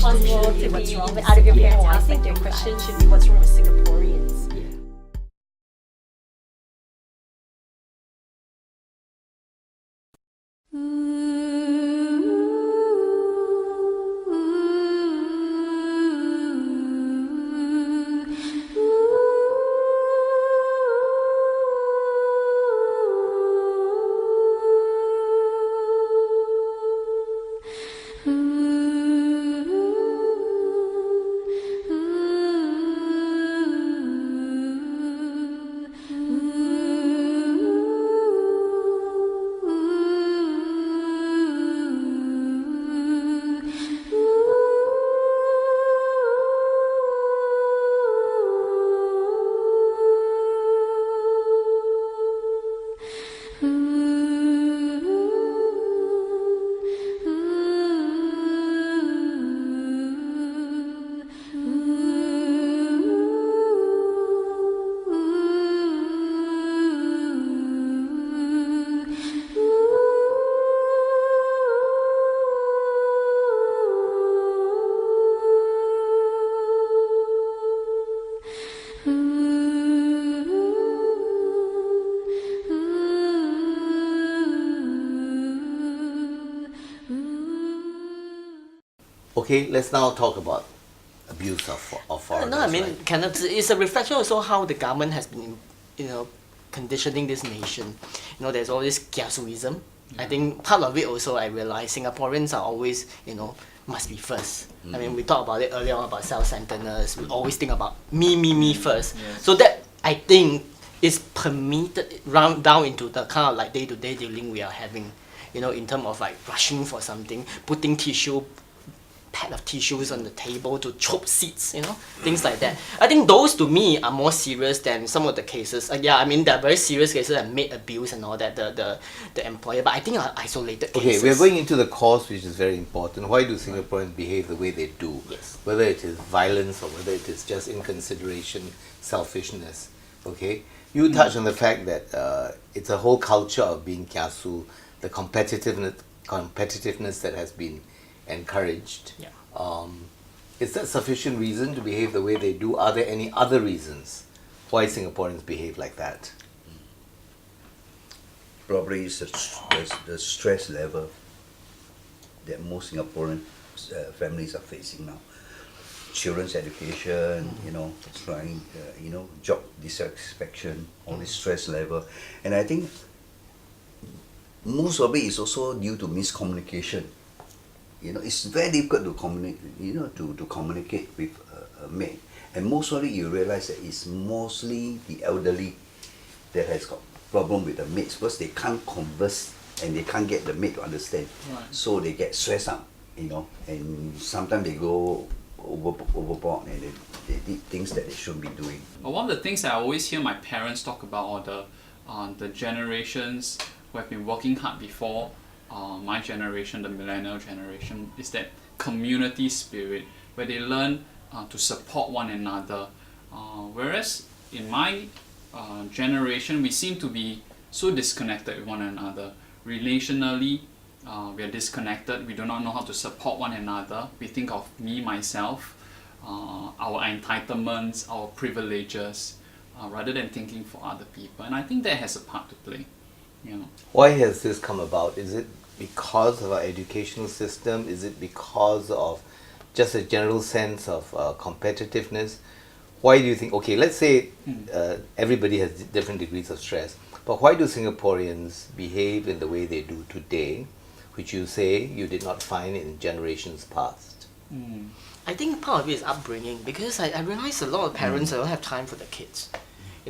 possible to be what's wrong even with out of your parents' Singapore. house? I think like your your question life? should be what's wrong with Singaporeans. Okay, let's now talk about abuse of foreigners. No, I mean, right? kind of, it's a reflection also how the government has been, conditioning this nation. There's all this kiasuism. I think part of it also, I realize Singaporeans are always, must be first. I mean, we talked about it earlier on about self-centeredness. We always think about me first. Yes. So that, I think, is permeated down into the kind of like day-to-day dealing we are having. In terms of like rushing for something, putting pad of tissues on the table to chope seats, things like that. I think those to me are more serious than some of the cases. There are very serious cases like maid abuse and all that, the employer, but I think are isolated cases. Okay, we're going into the cause, which is very important. Why do Singaporeans behave the way they do? Yes. Whether it is violence or whether it is just inconsideration, selfishness. Okay, you touched on the fact that it's a whole culture of being kiasu, the competitiveness that has been encouraged. Yeah. Is that sufficient reason to behave the way they do? Are there any other reasons why Singaporeans behave like that? Probably it's the stress level that most Singaporean families are facing now. Children's education, trying, job dissatisfaction, all this stress level, and I think most of it is also due to miscommunication. It's very difficult to communicate, to communicate with a maid, and most of it you realize that it's mostly the elderly that has got problem with the maids because they can't converse and they can't get the maid to understand, so they get stressed out, and sometimes they go overboard and they did things that they shouldn't be doing. One of the things that I always hear my parents talk about are the generations who have been working hard before my generation, the millennial generation, is that community spirit where they learn to support one another. Whereas in my generation, we seem to be so disconnected with one another. Relationally, we are disconnected. We do not know how to support one another. We think of me, myself, our entitlements, our privileges, rather than thinking for other people. And I think that has a part to play. Why has this come about? Is it because of our educational system? Is it because of just a general sense of competitiveness? Why do you think, okay, let's say everybody has different degrees of stress, but why do Singaporeans behave in the way they do today, which you say you did not find in generations past? I think part of it is upbringing, because I realize a lot of parents don't have time for the kids.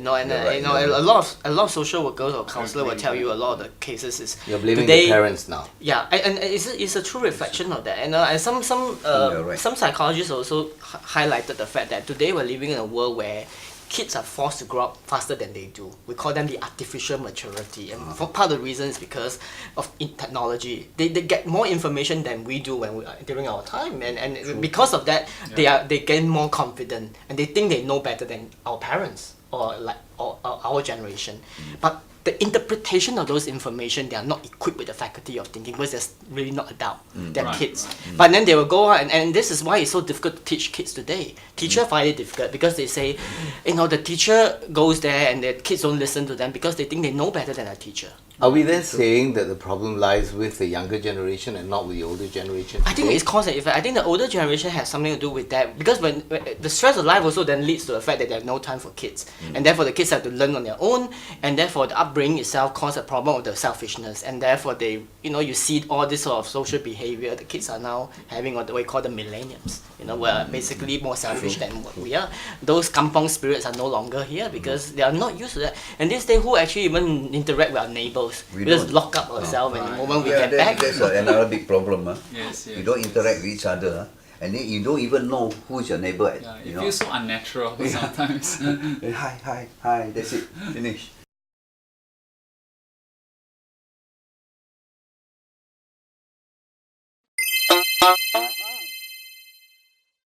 A lot of social workers or counselor will tell you a lot of the cases is You're blaming today, the parents now. Yeah, and it's a true reflection of that. And some psychologists also highlighted the fact that today we're living in a world where kids are forced to grow up faster than they do. We call them the artificial maturity, and for part of the reason is because of technology. They get more information than we do during our time, and because of that, they gain more confident and they think they know better than our parents or our generation. But the interpretation of those information, they are not equipped with the faculty of thinking because they're really not adult, they're Right, kids. right. But then they will go out, and this is why it's so difficult to teach kids today. Teacher find it difficult because they say, the teacher goes there and the kids don't listen to them because they think they know better than a teacher. Are we then saying that the problem lies with the younger generation and not with the older generation? I think today? it's cause and effect. I think the older generation has something to do with that because when the stress of life also then leads to the fact that they have no time for kids, and therefore the kids have to learn on their own, and therefore the upbringing itself causes a problem of the selfishness, and therefore they, you see all this sort of social behavior the kids are now having, or the way called the millennials. We're basically more selfish than what we are. Those kampong spirits are no longer here because they are not used to that. And these days, who actually even interact with our neighbors? We just don't. lock up ourselves, and the moment we Yeah, get back. that's another big problem. Yes, You don't yes. interact with each other, and then you don't even know who's your neighbor. Yeah, you it know? feels so unnatural sometimes. Hi, that's it, finish.